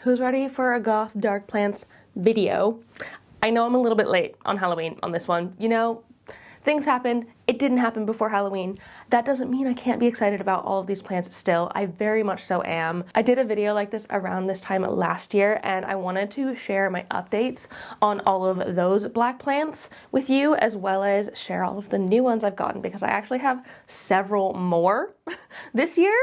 Who's ready for a goth dark plants video? I know I'm a little bit late on Halloween on this one. You know, things happened. It didn't happen before Halloween. That doesn't mean I can't be excited about all of these plants still. I very much so am. I did a video like this around this time last year, and I wanted to share my updates on all of those black plants with you, as well as share all of the new ones I've gotten, because I actually have several more this year.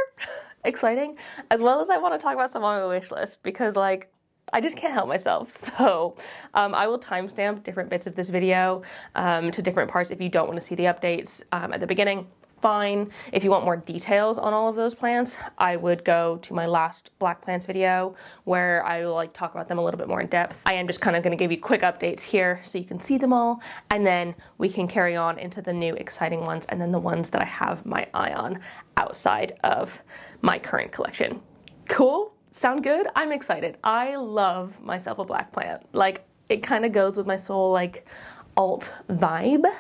Exciting, as well as I want to talk about some on my wish list, because like I just can't help myself. So I will timestamp different bits of this video to different parts. If you don't want to see the updates at the beginning, fine. If you want more details on all of those plants, I would go to my last black plants video where I will like talk about them a little bit more in depth. I am just kind of going to give you quick updates here so you can see them all, and then we can carry on into the new exciting ones, and then the ones that I have my eye on outside of my current collection. Cool? Sound good? I'm excited. I love myself a black plant. Like, it kind of goes with my soul, like, alt vibe.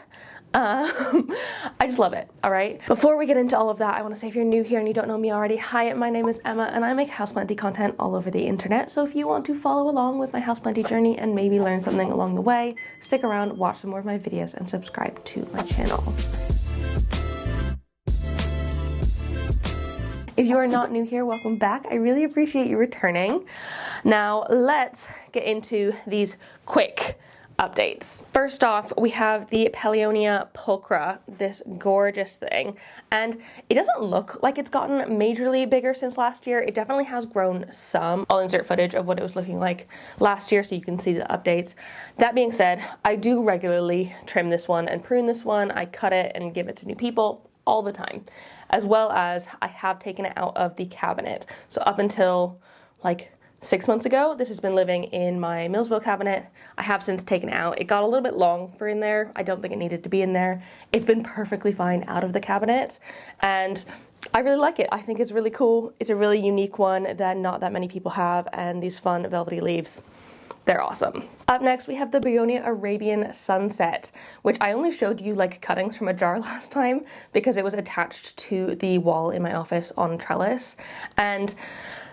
I just love it, all right? Before we get into all of that, I want to say if you're new here and you don't know me already, hi, my name is Emma, and I make houseplanty content all over the internet. So if you want to follow along with my houseplanty journey and maybe learn something along the way, stick around, watch some more of my videos, and subscribe to my channel. If you are not new here, welcome back. I really appreciate you returning. Now let's get into these quick updates. First off, we have the Begonia pulchra, this gorgeous thing, and it doesn't look like it's gotten majorly bigger since last year. It definitely has grown some. I'll insert footage of what it was looking like last year so you can see the updates. That being said, I do regularly trim this one and prune this one. I cut it and give it to new people all the time, as well as I have taken it out of the cabinet. So up until like 6 months ago, this has been living in my Millsville cabinet. I have since taken it out. It got a little bit long for in there. I don't think it needed to be in there. It's been perfectly fine out of the cabinet, and I really like it. I think it's really cool. It's a really unique one that not that many people have, and these fun velvety leaves, they're awesome. Up next, we have the Begonia Arabian Sunset, which I only showed you like cuttings from a jar last time because it was attached to the wall in my office on a trellis. And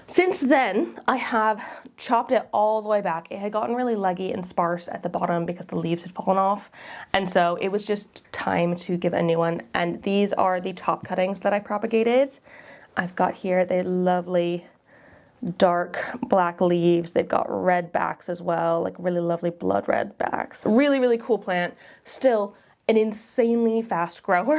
since then, I have chopped it all the way back. It had gotten really leggy and sparse at the bottom because the leaves had fallen off. And so it was just time to give it a new one. And these are the top cuttings that I propagated. I've got here the lovely dark black leaves. They've got red backs as well, like really lovely blood red backs. Really, really cool plant. Still an insanely fast grower.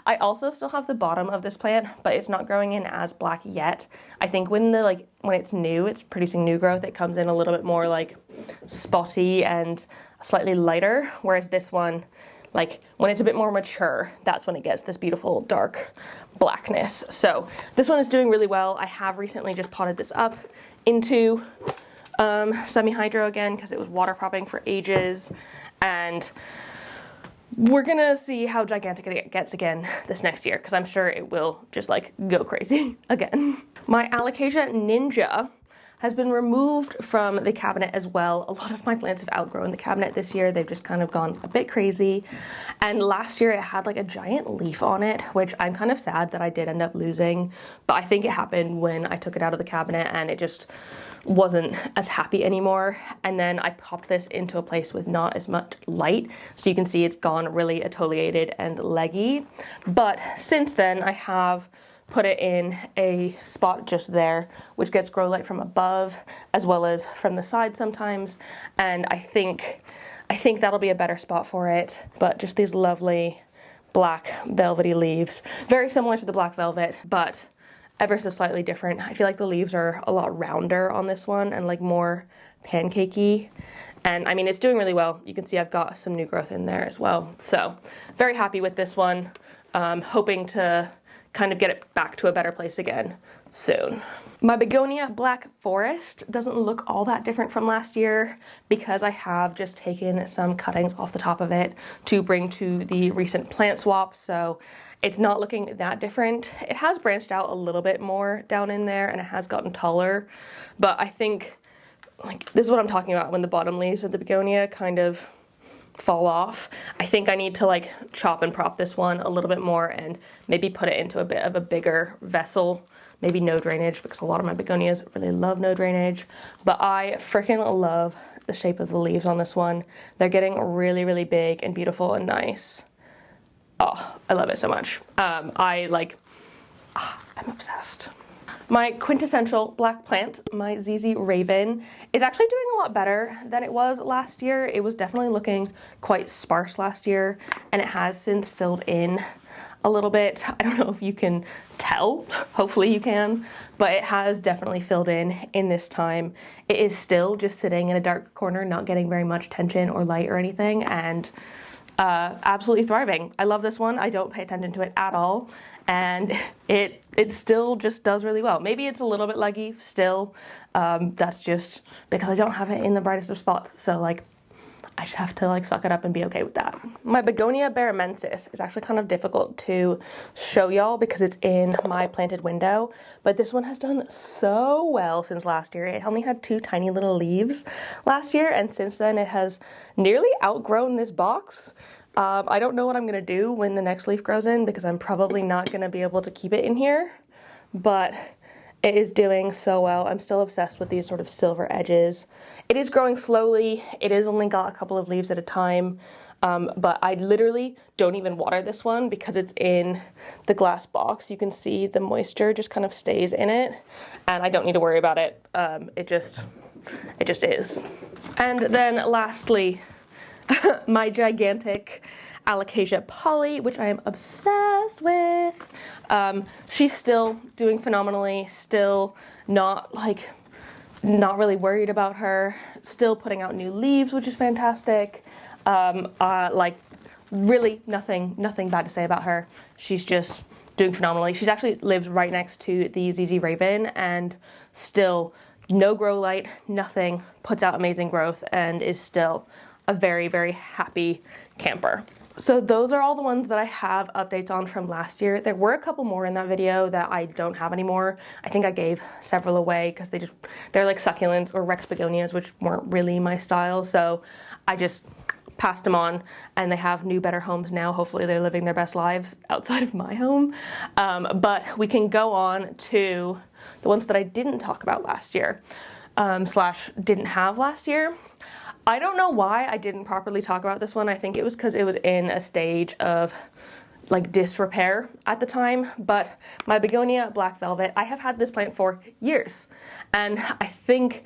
I also still have the bottom of this plant, but it's not growing in as black yet. I think when it's new, it's producing new growth, it comes in a little bit more like spotty and slightly lighter, whereas this one, like when it's a bit more mature, that's when it gets this beautiful dark blackness. So this one is doing really well. I have recently just potted this up into semi-hydro again because it was water propping for ages, and we're gonna see how gigantic it gets again this next year, because I'm sure it will just like go crazy again. My alocasia ninja has been removed from the cabinet as well. A lot of my plants have outgrown the cabinet this year. They've just kind of gone a bit crazy. And last year it had like a giant leaf on it, which I'm kind of sad that I did end up losing. But I think it happened when I took it out of the cabinet and it just wasn't as happy anymore. And then I popped this into a place with not as much light. So you can see it's gone really exfoliated and leggy. But since then I have put it in a spot just there, which gets grow light from above as well as from the side sometimes. And I think that'll be a better spot for it. But just these lovely black velvety leaves, very similar to the black velvet, but ever so slightly different. I feel like the leaves are a lot rounder on this one and like more pancakey. And I mean, it's doing really well. You can see I've got some new growth in there as well. So very happy with this one. Hoping to kind of get it back to a better place again soon. My Begonia Black Forest doesn't look all that different from last year because I have just taken some cuttings off the top of it to bring to the recent plant swap, so it's not looking that different. It has branched out a little bit more down in there and it has gotten taller, but I think like this is what I'm talking about when the bottom leaves of the begonia kind of fall off. I think I need to like chop and prop this one a little bit more and maybe put it into a bit of a bigger vessel. Maybe no drainage, because a lot of my begonias really love no drainage. But I freaking love the shape of the leaves on this one. They're getting really, really big and beautiful and nice. Oh, I love it so much. I'm obsessed. My quintessential black plant, my ZZ Raven, is actually doing a lot better than it was last year. It was definitely looking quite sparse last year, and it has since filled in a little bit. I don't know if you can tell, hopefully you can, but it has definitely filled in this time. It is still just sitting in a dark corner, not getting very much attention or light or anything, and absolutely thriving. I love this one. I don't pay attention to it at all, and it still just does really well. Maybe it's a little bit leggy still. That's just because I don't have it in the brightest of spots, so like I just have to like suck it up and be okay with that. My begonia baramensis is actually kind of difficult to show y'all because it's in my planted window, but this one has done so well since last year. It only had 2 tiny little leaves last year, and since then it has nearly outgrown this box. I don't know what I'm gonna do when the next leaf grows in, because I'm probably not gonna be able to keep it in here, but it is doing so well. I'm still obsessed with these sort of silver edges. It is growing slowly. It is only got a couple of leaves at a time, but I literally don't even water this one because it's in the glass box. You can see the moisture just kind of stays in it, and I don't need to worry about it. It just is. And then lastly, my gigantic alocasia poly, which I am obsessed with. She's still doing phenomenally, still not really worried about her, still putting out new leaves, which is fantastic. Like really nothing bad to say about her. She's just doing phenomenally. She's actually lives right next to the ZZ Raven, and still no grow light, nothing, puts out amazing growth, and is still a very, very happy camper. So those are all the ones that I have updates on from last year. There were a couple more in that video that I don't have anymore. I think I gave several away because they're like succulents or Rex begonias, which weren't really my style. So I just passed them on, and they have new, better homes now. Hopefully they're living their best lives outside of my home. But we can go on to the ones that I didn't talk about last year, slash didn't have last year. I don't know why I didn't properly talk about this one. I think it was because it was in a stage of like disrepair at the time, but my begonia black velvet, I have had this plant for years, and I think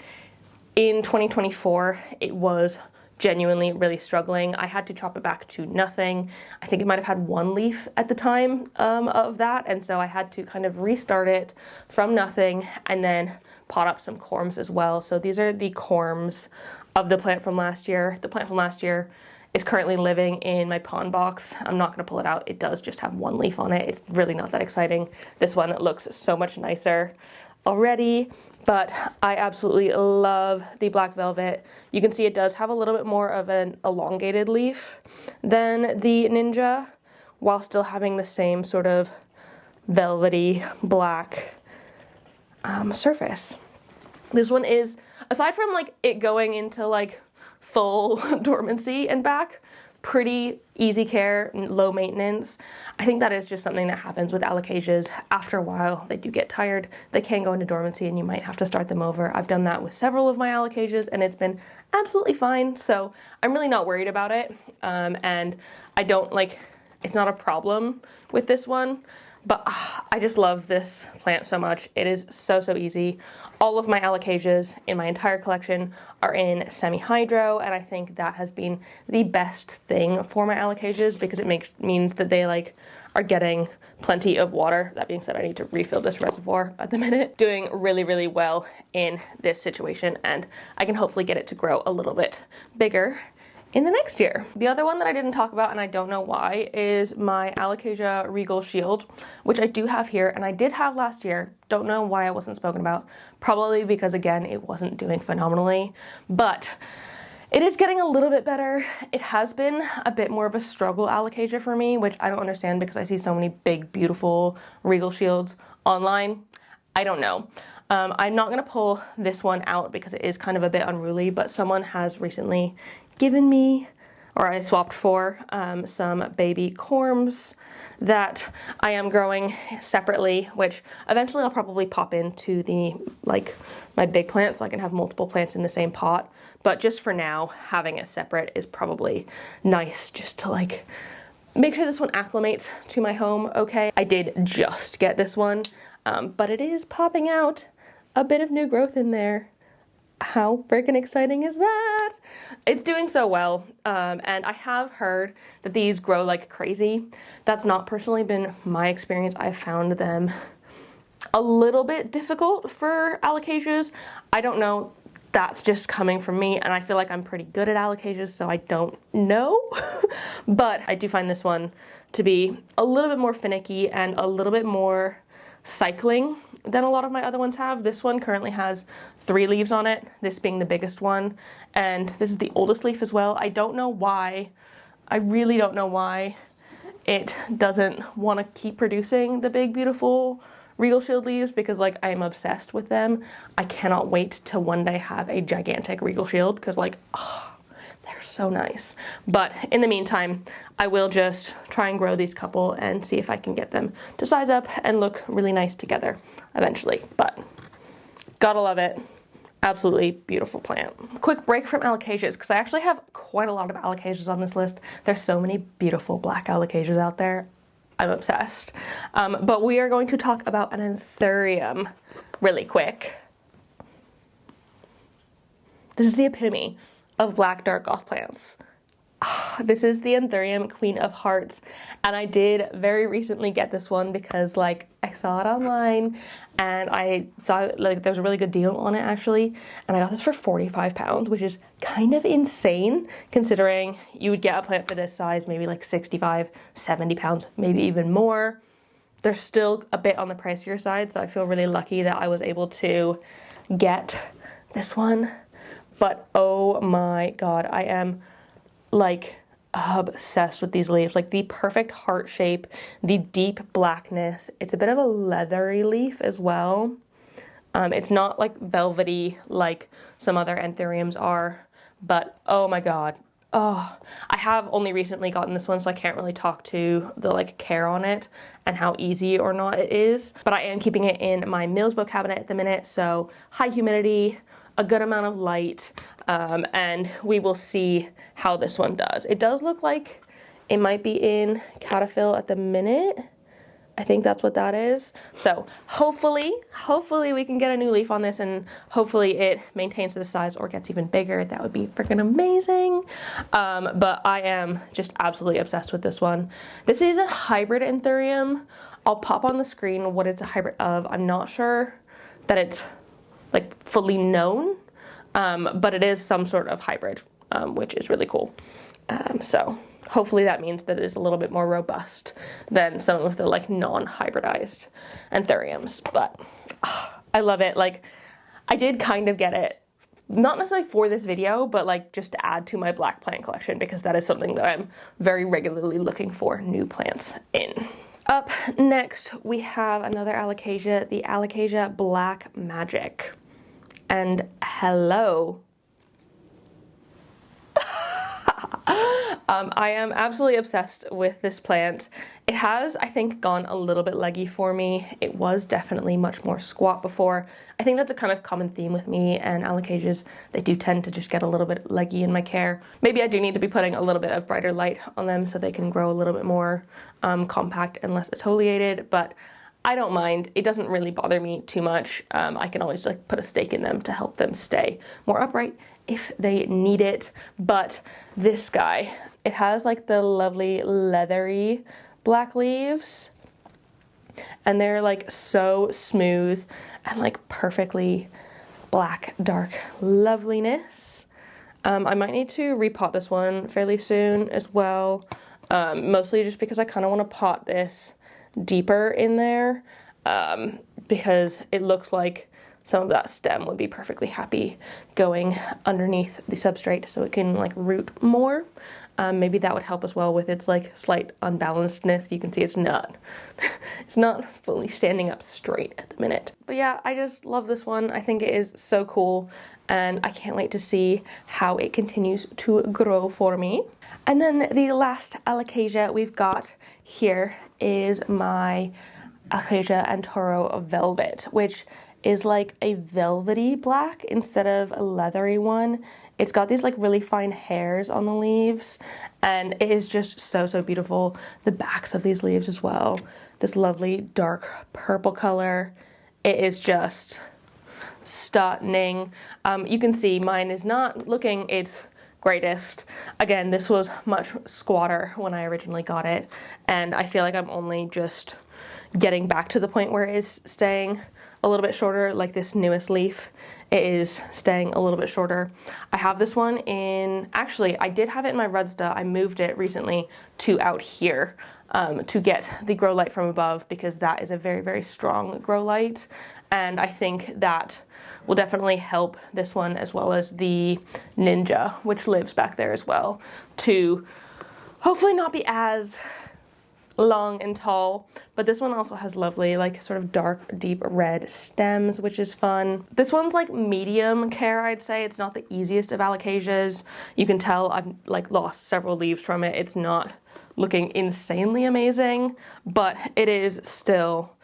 in 2024 it was genuinely really struggling. I had to chop it back to nothing. I think it might have had 1 leaf at the time of that, and so I had to kind of restart it from nothing and then pot up some corms as well. So these are the corms of the plant from last year. The plant from last year is currently living in my pond box. I'm not going to pull it out. It does just have 1 leaf on it. It's really not that exciting. This one looks so much nicer already, but I absolutely love the black velvet. You can see it does have a little bit more of an elongated leaf than the Ninja, while still having the same sort of velvety black surface. This one is, aside from like it going into like full dormancy and back, pretty easy care, low maintenance. I think that is just something that happens with alocasias. After a while, they do get tired. They can go into dormancy and you might have to start them over. I've done that with several of my alocasias and it's been absolutely fine. So I'm really not worried about it. And I don't it's not a problem with this one. But I just love this plant so much. It is so easy. All of my alocasias in my entire collection are in semi-hydro, and I think that has been the best thing for my alocasias because it means that they are getting plenty of water. That being said, I need to refill this reservoir at the minute. Doing really well in this situation, and I can hopefully get it to grow a little bit bigger in the next year. The other one that I didn't talk about, and I don't know why, is my Alocasia Regal Shield, which I do have here, and I did have last year. Don't know why it wasn't spoken about. Probably because, again, it wasn't doing phenomenally, but it is getting a little bit better. It has been a bit more of a struggle Alocasia for me, which I don't understand because I see so many big, beautiful Regal Shields online. I don't know. I'm not gonna pull this one out because it is kind of a bit unruly, but someone has recently given me or I swapped for some baby corms that I am growing separately, which eventually I'll probably pop into the, like, my big plant so I can have multiple plants in the same pot. But just for now, having it separate is probably nice, just to like make sure this one acclimates to my home okay. I did just get this one, but it is popping out a bit of new growth in there. How freaking exciting is that? It's doing so well, and I have heard that these grow like crazy. That's not personally been my experience. I've found them a little bit difficult for alocasias. I don't know. That's just coming from me, and I feel like I'm pretty good at alocasias, so I don't know. But I do find this one to be a little bit more finicky and a little bit more cycling than a lot of my other ones have. This one currently has 3 leaves on it, this being the biggest one, and this is the oldest leaf as well. I don't know why. I really don't know why it doesn't want to keep producing the big, beautiful Regal Shield leaves, because like I'm obsessed with them. I cannot wait to one day have a gigantic Regal Shield, because like, oh, they're so nice. But in the meantime, I will just try and grow these couple and see if I can get them to size up and look really nice together eventually. But gotta love it. Absolutely beautiful plant. Quick break from alocasias, because I actually have quite a lot of alocasias on this list. There's so many beautiful black alocasias out there. I'm obsessed. But we are going to talk about an anthurium really quick. This is the epitome of black dark goth plants. This is the anthurium Queen of Hearts, and I did very recently get this one because like I saw it online and I saw like there was a really good deal on it actually, and I got this for £45, which is kind of insane considering you would get a plant for this size maybe like £65-70, maybe even more. They're still a bit on the pricier side, so I feel really lucky that I was able to get this one. But oh my god, I am like obsessed with these leaves. Like the perfect heart shape, the deep blackness. It's a bit of a leathery leaf as well. It's not like velvety like some other anthuriums are, but oh my god. Oh, I have only recently gotten this one, so I can't really talk to the like care on it and how easy or not it is. But I am keeping it in my Millsbo cabinet at the minute, so high humidity, a good amount of light, and we will see how this one does. It does look like it might be in Cataphil at the minute. I think that's what that is. So hopefully we can get a new leaf on this, and hopefully it maintains the size or gets even bigger. That would be freaking amazing. But I am just absolutely obsessed with this one. This is a hybrid anthurium. I'll pop on the screen what it's a hybrid of. I'm not sure that it's like fully known, but it is some sort of hybrid, which is really cool. So hopefully that means that it is a little bit more robust than some of the like non-hybridized anthuriums. But I love it. Like I did kind of get it, not necessarily for this video, but like just to add to my black plant collection, because that is something that I'm very regularly looking for new plants in. Up next, we have another alocasia, the Alocasia Black Magic. And hello. I am absolutely obsessed with this plant. It has, I think, gone a little bit leggy for me. It was definitely much more squat before. I think that's a kind of common theme with me and alocasias. They do tend to just get a little bit leggy in my care. Maybe I do need to be putting a little bit of brighter light on them so they can grow a little bit more compact and less exfoliated, but I don't mind. It doesn't really bother me too much. I can always like put a stake in them to help them stay more upright if they need it. But this guy, it has like the lovely leathery black leaves, and they're like so smooth and like perfectly black dark loveliness. I might need to repot this one fairly soon as well, mostly just because I kind of want to pot this deeper in there, because it looks like some of that stem would be perfectly happy going underneath the substrate so it can like root more. Maybe that would help as well with its like slight unbalancedness. You can see it's not fully standing up straight at the minute. But yeah, I just love this one. I think it is so cool and I can't wait to see how it continues to grow for me. And then the last alocasia we've got here is my Alocasia Antoro Velvet, which is like a velvety black instead of a leathery one. It's got these like really fine hairs on the leaves and it is just so beautiful. The backs of these leaves as well, this lovely dark purple color. It is just stunning. You can see mine is not looking its greatest. Again, this was much squatter when I originally got it and I feel like I'm only just getting back to the point where it is staying a little bit shorter. Like this newest leaf, it is staying a little bit shorter. I have this one in, actually I did have it in my Rudsta. I moved it recently to out here to get the grow light from above because that is a very strong grow light and I think that will definitely help this one as well as the Ninja, which lives back there as well, to hopefully not be as long and tall. But this one also has lovely like sort of dark deep red stems, which is fun. This one's like medium care, I'd say. It's not the easiest of alocasias. You can tell I've like lost several leaves from it. It's not looking insanely amazing, but it is still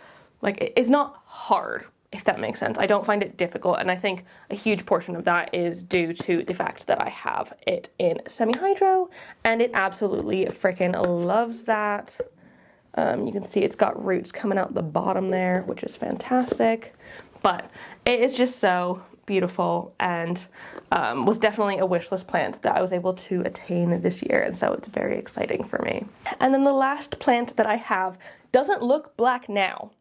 like, it's not hard, if that makes sense. I don't find it difficult, and I think a huge portion of that is due to the fact that I have it in semi-hydro and it absolutely freaking loves that. You can see it's got roots coming out the bottom there, which is fantastic. But it is just so beautiful and was definitely a wish list plant that I was able to attain this year, and so it's very exciting for me. And then the last plant that I have doesn't look black now.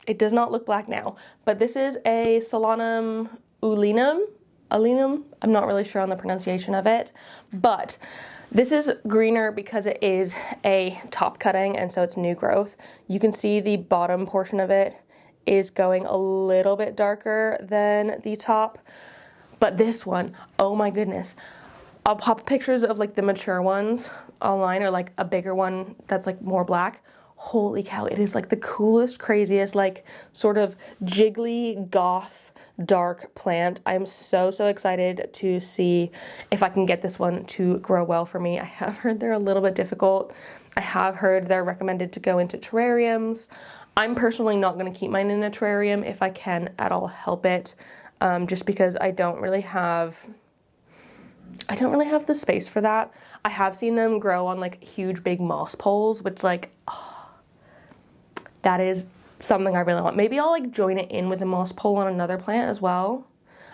It does not look black now, but this is a Solanum ulinum. I'm not really sure on the pronunciation of it, but this is greener because it is a top cutting and so it's new growth. You can see the bottom portion of it is going a little bit darker than the top, but this one, oh my goodness. I'll pop pictures of like the mature ones online or like a bigger one that's like more black. Holy cow, it is like the coolest, craziest, like sort of jiggly goth dark plant. I'm so excited to see if I can get this one to grow well for me. I have heard they're a little bit difficult. I have heard they're recommended to go into terrariums. I'm personally not going to keep mine in a terrarium if I can at all help it, just because I don't really have the space for that. I have seen them grow on like huge big moss poles, which like, oh, that is something I really want. Maybe I'll like join it in with a moss pole on another plant as well.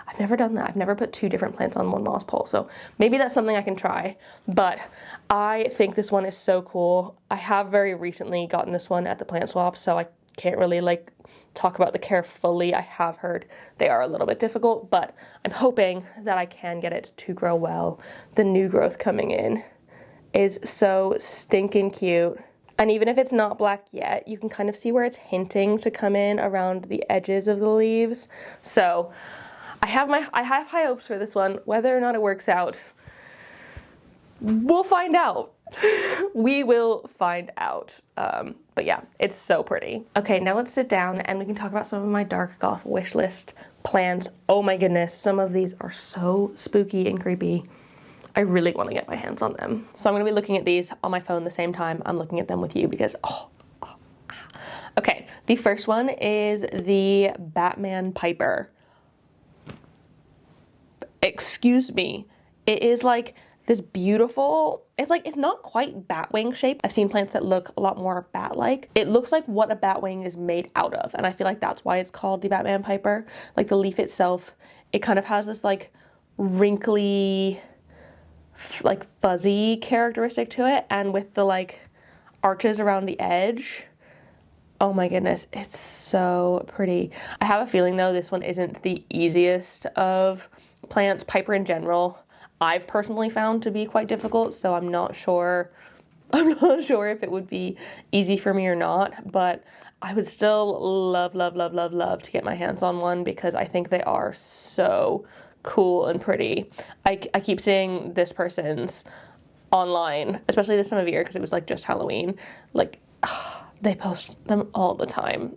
I've never done that. I've never put two different plants on one moss pole, so maybe that's something I can try. But I think this one is so cool. I have very recently gotten this one at the plant swap, so I can't really like talk about the care fully. I have heard they are a little bit difficult, but I'm hoping that I can get it to grow well. The new growth coming in is so stinking cute. And even if it's not black yet, you can kind of see where it's hinting to come in around the edges of the leaves. So I have high hopes for this one. Whether or not it works out, we'll find out. We will find out. But yeah, it's so pretty. Okay, now let's sit down and we can talk about some of my dark goth wish list plants. Oh my goodness, some of these are so spooky and creepy. I really want to get my hands on them. So I'm going to be looking at these on my phone the same time I'm looking at them with you because, Okay, the first one is the Batman Piper. Excuse me. It is like this beautiful, it's not quite batwing shape. I've seen plants that look a lot more bat-like. It looks like what a batwing is made out of, and I feel like that's why it's called the Batman Piper. Like the leaf itself, it kind of has this like wrinkly, like fuzzy characteristic to it, and with the like arches around the edge. Oh my goodness, it's so pretty. I have a feeling though this one isn't the easiest of plants. Piper in general, I've personally found to be quite difficult, so I'm not sure if it would be easy for me or not, but I would still love, love, love, love, love to get my hands on one because I think they are so cool and pretty. I keep seeing this person's online, especially this time of year because it was like just Halloween. Like, they post them all the time.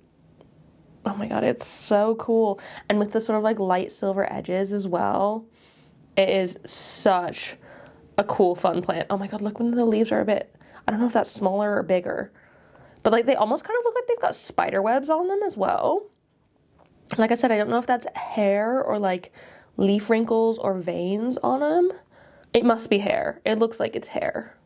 Oh my god, it's so cool. And with the sort of like light silver edges as well. It is such a cool, fun plant. Oh my god, look when the leaves are a bit, I don't know if that's smaller or bigger. But like they almost kind of look like they've got spider webs on them as well. Like I said, I don't know if that's hair or like leaf wrinkles or veins on them. It must be hair. It looks like it's hair.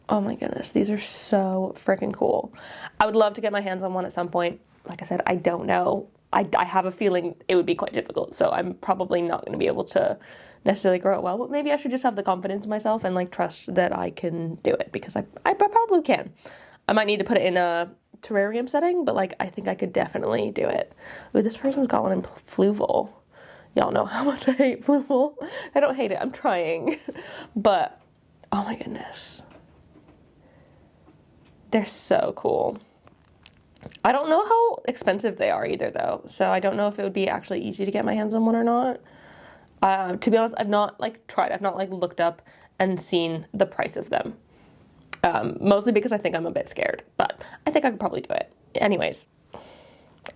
Oh my goodness, these are so freaking cool. I would love to get my hands on one at some point. Like I said, I don't know. I have a feeling it would be quite difficult, so I'm probably not going to be able to necessarily grow it well, but maybe I should just have the confidence in myself and like trust that I can do it, because I probably can. I might need to put it in a terrarium setting, but like I think I could definitely do it. Ooh, this person's got one in fluval. Y'all know how much I hate fluval. I don't hate it, I'm trying. But, oh my goodness. They're so cool. I don't know how expensive they are either though, so I don't know if it would be actually easy to get my hands on one or not. To be honest, I've not like tried, I've not like looked up and seen the price of them. Mostly because I think I'm a bit scared, but I think I could probably do it. Anyways,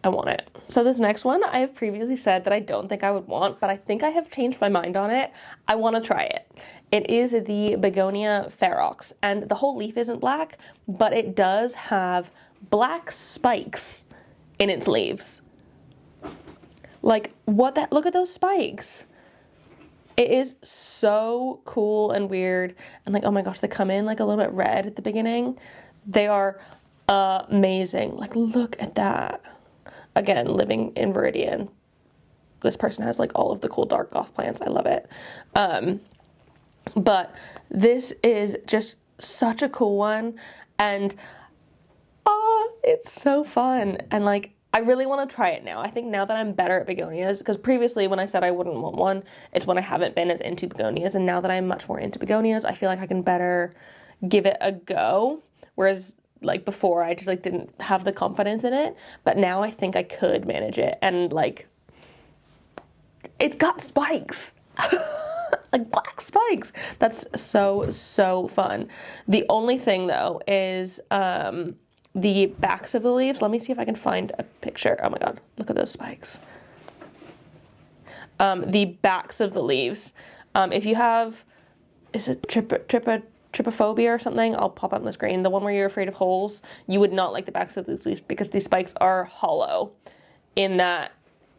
I want it. So this next one, I have previously said that I don't think I would want, but I think I have changed my mind on it. I want to try it. It is the begonia ferox, and the whole leaf isn't black, but it does have black spikes in its leaves. Like, what the, look at those spikes. It is so cool and weird, and like, oh my gosh, they come in like a little bit red at the beginning. They are amazing. Like, look at that. Again, living in Viridian. This person has like all of the cool dark goth plants. I love it. But this is just such a cool one, and it's so fun. And like, I really want to try it now. I think now that I'm better at begonias, because previously when I said I wouldn't want one, it's when I haven't been as into begonias, and now that I'm much more into begonias, I feel like I can better give it a go. Whereas like before, I just like didn't have the confidence in it, but now I think I could manage it. And like, it's got spikes. Like black spikes. That's so fun. The only thing though is the backs of the leaves. Let me see if I can find a picture. Oh my god, look at those spikes. The backs of the leaves. If you have, is it trypophobia or something? I'll pop up on the screen. The one where you're afraid of holes, you would not like the backs of these leaves because these spikes are hollow, in that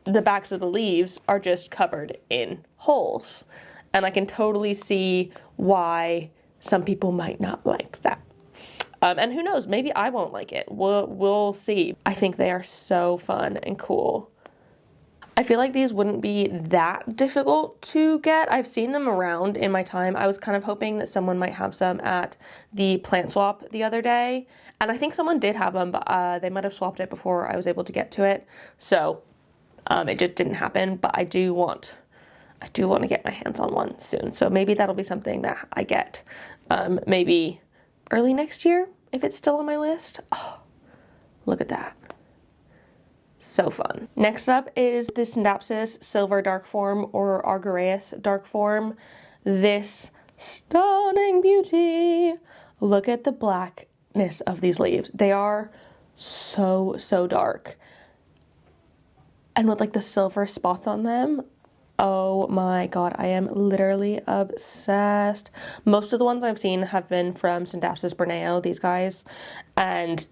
the backs of the leaves are just covered in holes. And I can totally see why some people might not like that. And who knows, maybe I won't like it. We'll see. I think they are so fun and cool. I feel like these wouldn't be that difficult to get. I've seen them around in my time. I was kind of hoping that someone might have some at the plant swap the other day. And I think someone did have them, but they might have swapped it before I was able to get to it. So it just didn't happen, but I do want to get my hands on one soon. So maybe that'll be something that I get maybe early next year, if it's still on my list. Oh, look at that. So fun. Next up is the Scindapsus silver dark form, or Argyraeus dark form. This stunning beauty. Look at the blackness of these leaves. They are so dark. And with like the silver spots on them, oh my god, I am literally obsessed. Most of the ones I've seen have been from Scindapsus borneo, these guys, and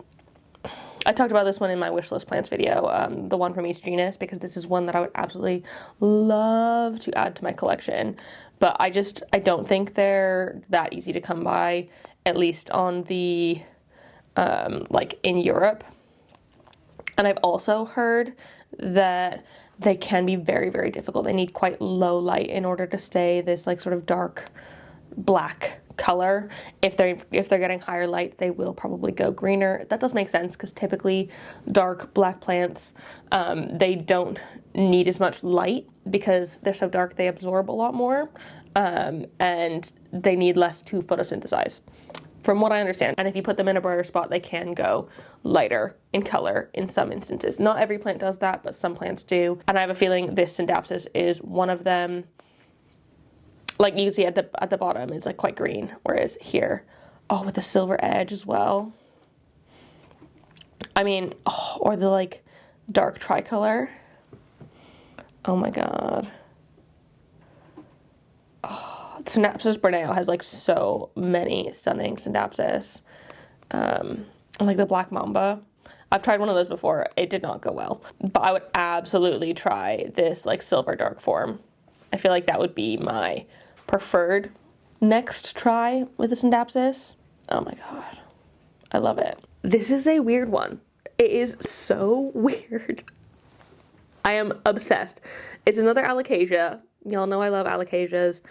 I talked about this one in my wishlist plants video, the one from each genus, because this is one that I would absolutely love to add to my collection. But I don't think they're that easy to come by, at least on the, like in Europe. And I've also heard that they can be very difficult. They need quite low light in order to stay this like sort of dark black color. If they're getting higher light, they will probably go greener. That does make sense, because typically dark black plants, they don't need as much light because they're so dark. They absorb a lot more, and they need less to photosynthesize. from what I understand. And if you put them in a brighter spot, they can go lighter in color in some instances. Not every plant does that, but some plants do. And I have a feeling this Scindapsus is one of them. Like you can see at the bottom, it's like quite green, whereas here, oh, with the silver edge as well. I mean, oh, or the like dark tricolor. Oh my god. Oh, Scindapsus Borneo has like so many stunning Scindapsus. Like the Black Mamba. I've tried one of those before. It did not go well. But I would absolutely try this like silver dark form. I feel like that would be my preferred next try with the Scindapsus. Oh my god. I love it. This is a weird one. It is so weird. I am obsessed. It's another alocasia. Y'all know I love alocasias.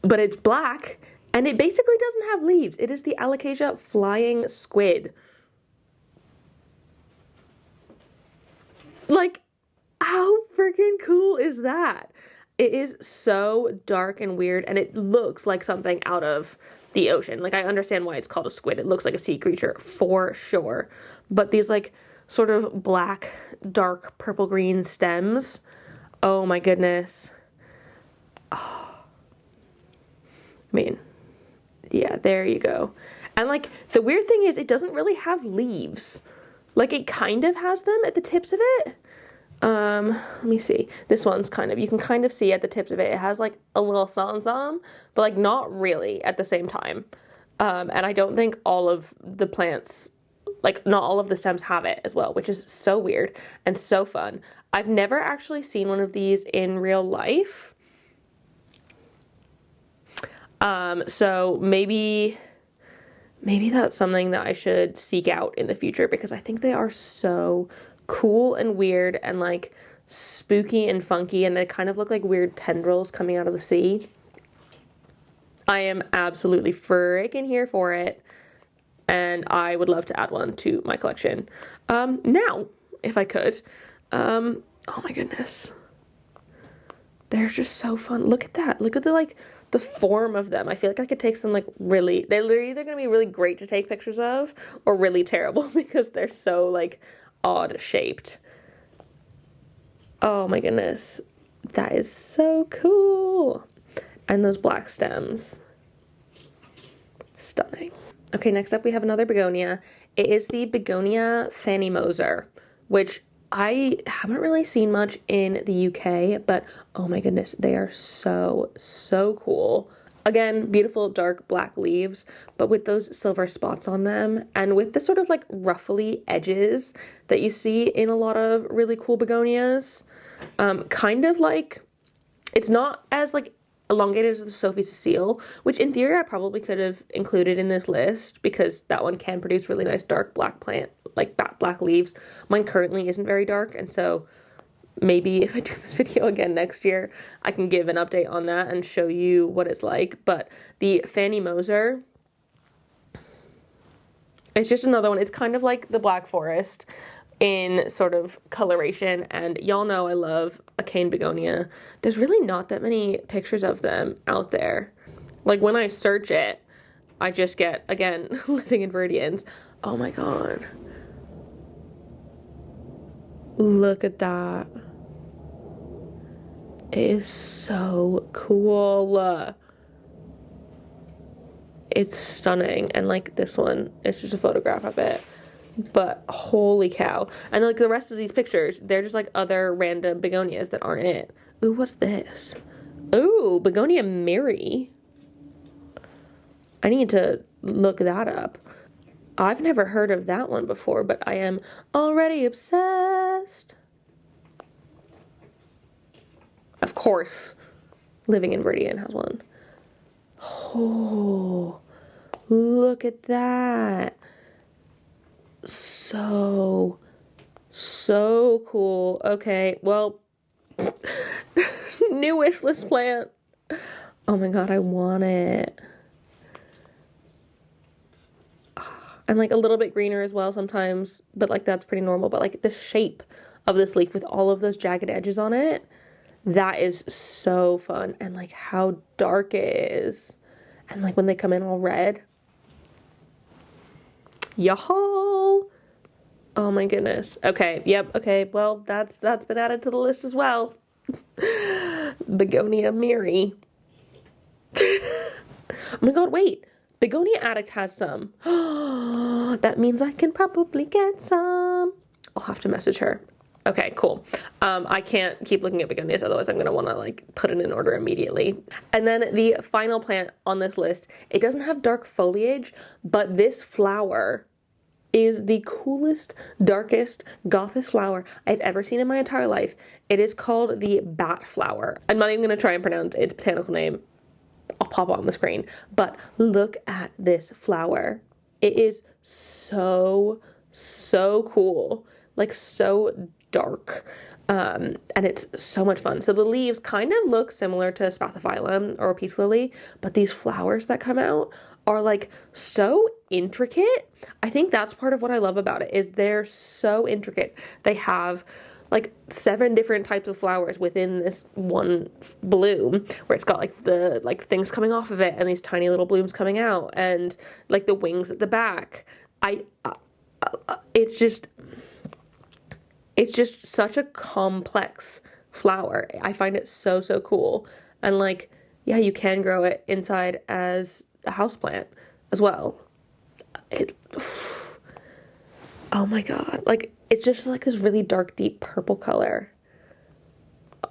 But it's black, and it basically doesn't have leaves. It is the alocasia flying squid. Like, how freaking cool is that? It is so dark and weird, and it looks like something out of the ocean. Like, I understand why it's called a squid. It looks like a sea creature for sure. But these, like, sort of black, dark, purple-green stems. Oh, my goodness. Oh. I mean, yeah, there you go. And, like, the weird thing is it doesn't really have leaves. Like, it kind of has them at the tips of it. Let me see. This one's kind of, you can kind of see at the tips of it, it has like a little some, but like not really at the same time. And I don't think all of the plants, like not all of the stems have it as well, which is so weird and so fun. I've never actually seen one of these in real life. So maybe that's something that I should seek out in the future, because I think they are so cool and weird and like spooky and funky, and they kind of look like weird tendrils coming out of the sea. I am absolutely freaking here for it, and I would love to add one to my collection. Now, if I could, oh my goodness. They're just so fun. Look at that. Look at the form of them. I feel like I could take some like really, they're either going to be really great to take pictures of or really terrible because they're so like odd shaped. Oh my goodness. That is so cool. And those black stems. Stunning. Okay, next up we have another begonia. It is the Begonia Fanny Moser, which I haven't really seen much in the UK, but oh my goodness, they are so, so cool. Again, beautiful dark black leaves, but with those silver spots on them, and with the sort of like ruffly edges that you see in a lot of really cool begonias. Kind of like, it's not as like elongated as the Sophie Cecile, which in theory I probably could have included in this list because that one can produce really nice dark black plant, like black leaves. Mine currently isn't very dark, and so maybe if I do this video again next year, I can give an update on that and show you what it's like. But the Fanny Moser, it's just another one. It's kind of like the Black Forest in sort of coloration, and y'all know I love a cane begonia. There's really not that many pictures of them out there. Like when I search it, I just get, again, living in Viridians. Oh my god. Look at that. It is so cool. It's stunning. And like this one, it's just a photograph of it. But holy cow. And like the rest of these pictures, they're just like other random begonias that aren't it. Ooh, what's this? Ooh, Begonia Mary. I need to look that up. I've never heard of that one before, but I am already obsessed. Of course, Living in Viridian has one. Oh, look at that. So cool. Okay, well, new wish list plant. Oh my god, I want it. And like a little bit greener as well sometimes, but like that's pretty normal. But like the shape of this leaf with all of those jagged edges on it, that is so fun. And like how dark it is. And like when they come in all red. Y'all. Oh my goodness. Okay, yep, okay, well, that's been added to the list as well. Begonia Mary. Oh my god, wait. Begonia Addict has some. That means I can probably get some. I'll have to message her. Okay, cool. I can't keep looking at begonias, otherwise I'm gonna wanna like put it in order immediately. And then the final plant on this list, it doesn't have dark foliage, but this flower is the coolest, darkest, Gothic flower I've ever seen in my entire life. It is called the bat flower. I'm not even gonna try and pronounce its botanical name. I'll pop it on the screen. But look at this flower. It is so, so cool. Like so dark. And it's so much fun. So the leaves kind of look similar to spathiphyllum or peace lily, but these flowers that come out are like so intricate. I think that's part of what I love about it, is they're so intricate. They have like 7 different types of flowers within this one bloom, where it's got like the things coming off of it and these tiny little blooms coming out and like the wings at the back. It's just such a complex flower. I find it so, so cool. And like, yeah, you can grow it inside as a houseplant as well. Oh my god. Like, it's just like this really dark, deep purple color.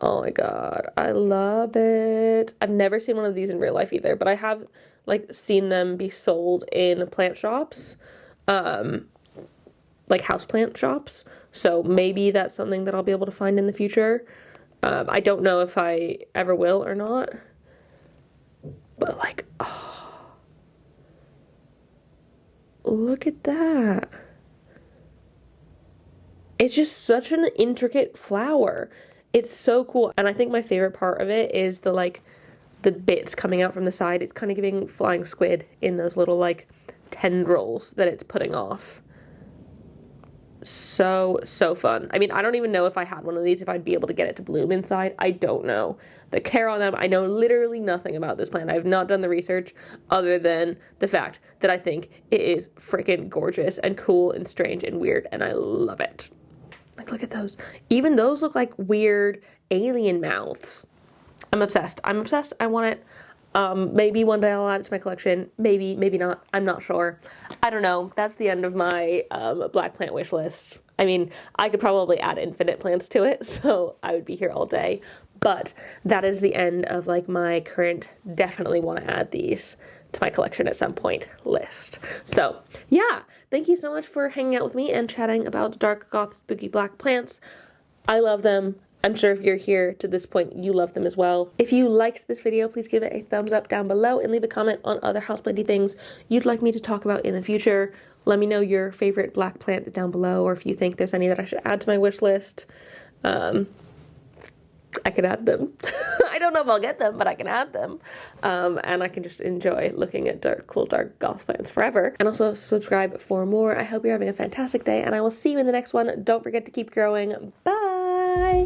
Oh my god. I love it. I've never seen one of these in real life either, but I have like seen them be sold in plant shops. Like houseplant shops. So maybe that's something that I'll be able to find in the future. I don't know if I ever will or not. But like, oh, look at that. It's just such an intricate flower. It's so cool. And I think my favorite part of it is the like the bits coming out from the side. It's kind of giving flying squid in those little like tendrils that it's putting off. So, so fun. I mean, I don't even know if I had one of these, if I'd be able to get it to bloom inside. I don't know. The care on them, I know literally nothing about this plant. I've not done the research other than the fact that I think it is freaking gorgeous and cool and strange and weird, and I love it. Like, look at those. Even those look like weird alien mouths. I'm obsessed. I'm obsessed. I want it. Maybe one day I'll add it to my collection. Maybe, maybe not. I'm not sure. I don't know. That's the end of my black plant wish list. I mean, I could probably add infinite plants to it, so I would be here all day. But that is the end of like my current definitely want to add these to my collection at some point list. So yeah, thank you so much for hanging out with me and chatting about dark goth spooky black plants. I love them. I'm sure if you're here to this point, you love them as well. If you liked this video, please give it a thumbs up down below and leave a comment on other houseplanty things you'd like me to talk about in the future. Let me know your favorite black plant down below, or if you think there's any that I should add to my wish list. I can add them. I don't know if I'll get them, but I can add them. And I can just enjoy looking at cool dark goth plants forever. And also subscribe for more. I hope you're having a fantastic day, and I will see you in the next one. Don't forget to keep growing. Bye!